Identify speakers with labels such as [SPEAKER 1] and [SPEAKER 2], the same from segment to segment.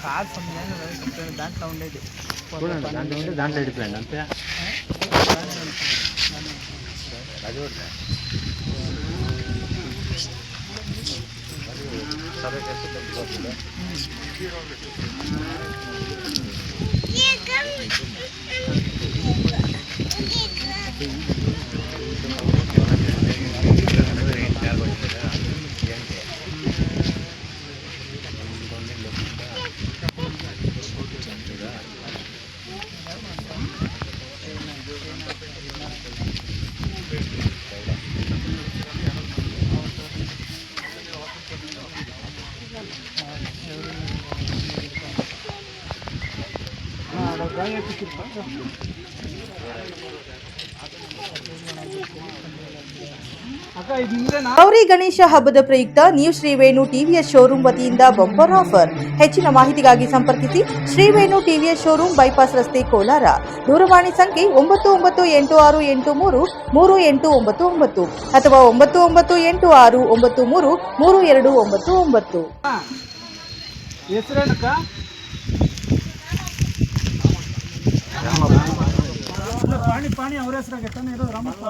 [SPEAKER 1] కాదు సమయం దాంట్లో ఉండేది
[SPEAKER 2] దాంట్లో వెళ్ళిపోయండి అంతే అది
[SPEAKER 3] ಗೌರಿ ಗಣೇಶ ಹಬ್ಬದ ಪ್ರಯುಕ್ತ ನ್ಯೂ ಶ್ರೀವೇಣು ಟಿವಿಎಸ್ ಶೋರೂಮ್ ವತಿಯಿಂದ ಬಂಪರ್ ಆಫರ್. ಹೆಚ್ಚಿನ ಮಾಹಿತಿಗಾಗಿ ಸಂಪರ್ಕಿಸಿ ಶ್ರೀವೇಣು ಟಿವಿಎಸ್ ಶೋರೂಮ್, ಬೈಪಾಸ್ ರಸ್ತೆ, ಕೋಲಾರ. ದೂರವಾಣಿ ಸಂಖ್ಯೆ 9986633899 ಅಥವಾ 9986933299.
[SPEAKER 1] ಹೆಸರೇನಕ್ಕ? ಪಾಣಿ ಅವ್ರ ಹೆಸರಾಗೆ ತಾನೇ ಇರೋದು. ರಾಮಪ್ಪ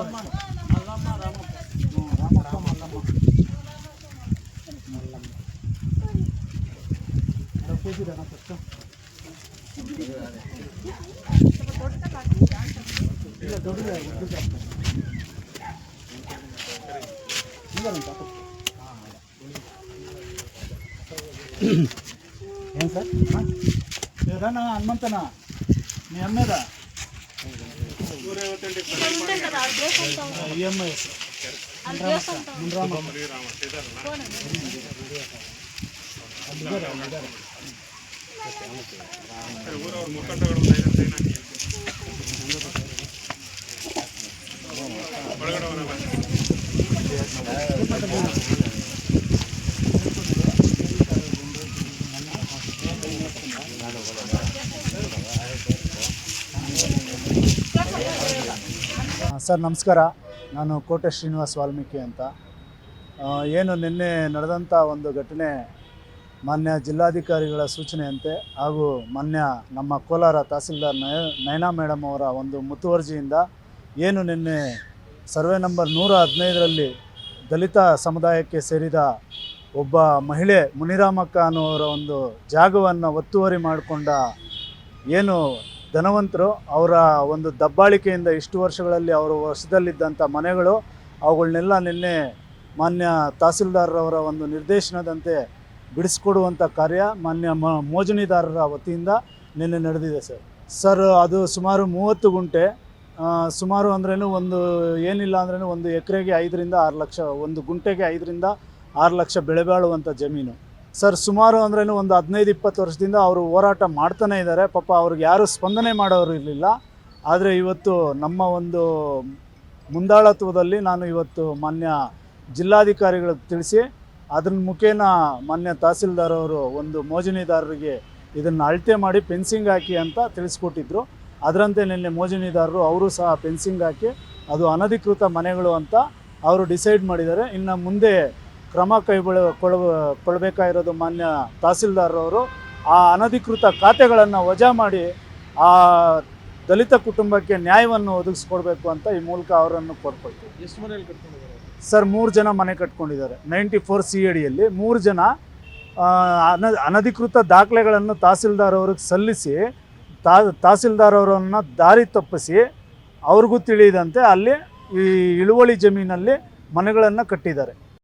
[SPEAKER 1] ಏನು ಸರ್? ఏదన్నా హనుమంతనా మీ అమ్మేదా ఈఎంఐ ಸರ್ ನಮಸ್ಕಾರ. ನಾನು ಕೋಟೆ ಶ್ರೀನಿವಾಸ್ ವಾಲ್ಮೀಕಿ ಅಂತ. ಏನು ನಿನ್ನೆ ನಡೆದಂಥ ಒಂದು ಘಟನೆ ಮಾನ್ಯ ಜಿಲ್ಲಾಧಿಕಾರಿಗಳ ಸೂಚನೆಯಂತೆ ಹಾಗೂ ಮಾನ್ಯ ನಮ್ಮ ಕೋಲಾರ ತಹಸೀಲ್ದಾರ್ ನಯನಾ ಮೇಡಮ್ ಅವರ ಒಂದು ಮುತುವರ್ಜಿಯಿಂದ ಏನು ನಿನ್ನೆ ಸರ್ವೆ ನಂಬರ್ 115ರಲ್ಲಿ ದಲಿತ ಸಮುದಾಯಕ್ಕೆ ಸೇರಿದ ಒಬ್ಬ ಮಹಿಳೆ ಮುನಿರಾಮಕ್ಕ ಅನ್ನೋರ ಒಂದು ಜಾಗವನ್ನು ಒತ್ತುವರಿ ಮಾಡಿಕೊಂಡ ಏನು ಧನವಂತರು, ಅವರ ಒಂದು ದಬ್ಬಾಳಿಕೆಯಿಂದ ಇಷ್ಟು ವರ್ಷಗಳಲ್ಲಿ ಅವರ ವಶದಲ್ಲಿದ್ದಂಥ ಮನೆಗಳು ಅವುಗಳನ್ನೆಲ್ಲ ನಿನ್ನೆ ಮಾನ್ಯ ತಹಸೀಲ್ದಾರರವರ ಒಂದು ನಿರ್ದೇಶನದಂತೆ ಬಿಡಿಸ್ಕೊಡುವಂಥ ಕಾರ್ಯ ಮಾನ್ಯ ಮೋಜಣಿದಾರರ ವತಿಯಿಂದ ನಿನ್ನೆ ನಡೆದಿದೆ ಸರ್. ಅದು ಸುಮಾರು 30 ಗುಂಟೆ, ಸುಮಾರು ಅಂದ್ರೂ ಒಂದು ಏನಿಲ್ಲ ಅಂದ್ರೂ ಒಂದು ಎಕರೆಗೆ 5ರಿಂದ 6 ಲಕ್ಷ, ಒಂದು ಗುಂಟೆಗೆ 5ರಿಂದ 6 ಲಕ್ಷ ಬೆಳೆ ಬಾಳುವಂಥ ಜಮೀನು ಸರ್. ಸುಮಾರು ಅಂದ್ರೂ ಒಂದು 15-20 ವರ್ಷದಿಂದ ಅವರು ಹೋರಾಟ ಮಾಡ್ತಾನೆ ಇದ್ದಾರೆ. ಪಾಪ ಅವ್ರಿಗೆ ಯಾರೂ ಸ್ಪಂದನೆ ಮಾಡೋರು ಇರಲಿಲ್ಲ. ಆದರೆ ಇವತ್ತು ನಮ್ಮ ಒಂದು ಮುಂದಾಳತ್ವದಲ್ಲಿ ನಾನು ಇವತ್ತು ಮಾನ್ಯ ಜಿಲ್ಲಾಧಿಕಾರಿಗಳಿಗೆ ತಿಳಿಸಿ ಅದ್ರ ಮುಖೇನ ಮಾನ್ಯ ತಹಸೀಲ್ದಾರ್ ಅವರು ಒಂದು ಮೋಜಣಿದಾರರಿಗೆ ಇದನ್ನು ಅಳತೆ ಮಾಡಿ ಫೆನ್ಸಿಂಗ್ ಹಾಕಿ ಅಂತ ತಿಳಿಸ್ಕೊಟ್ಟಿದ್ರು. ಅದರಂತೆ ನಿನ್ನೆ ಮೋಜಣಿದಾರರು ಅವರು ಸಹ ಫೆನ್ಸಿಂಗ್ ಹಾಕಿ ಅದು ಅನಧಿಕೃತ ಮನೆಗಳು ಅಂತ ಅವರು ಡಿಸೈಡ್ ಮಾಡಿದ್ದಾರೆ. ಇನ್ನು ಮುಂದೆ ಕ್ರಮ ಕೊಡಬೇಕಾಗಿರೋದು ಮಾನ್ಯ ತಹಸೀಲ್ದಾರರವರು ಆ ಅನಧಿಕೃತ ಖಾತೆಗಳನ್ನು ವಜಾ ಮಾಡಿ ಆ ದಲಿತ ಕುಟುಂಬಕ್ಕೆ ನ್ಯಾಯವನ್ನು ಒದಗಿಸ್ಕೊಡ್ಬೇಕು ಅಂತ ಈ ಮೂಲಕ ಅವರನ್ನು ಕೋರ್ಕೊಳ್ತೀವಿ.
[SPEAKER 4] ಎಷ್ಟು ಮನೆಯಲ್ಲಿ ಕಟ್ಕೊಂಡಿದ್ದಾರೆ
[SPEAKER 1] ಸರ್? 3 ಜನ ಮನೆ ಕಟ್ಕೊಂಡಿದ್ದಾರೆ. 94 CADಯಲ್ಲಿ 3 ಜನ ಅನಧಿಕೃತ ದಾಖಲೆಗಳನ್ನು ತಹಸೀಲ್ದಾರ್ ಅವ್ರಿಗೆ ಸಲ್ಲಿಸಿ ತಹಸೀಲ್ದಾರ್ ಅವರನ್ನು ದಾರಿ ತಪ್ಪಿಸಿ ಅವ್ರಿಗೂ ತಿಳಿಯದಂತೆ ಅಲ್ಲಿ ಈ ಇಳುವಳಿ ಜಮೀನಲ್ಲಿ ಮನೆಗಳನ್ನು ಕಟ್ಟಿದ್ದಾರೆ.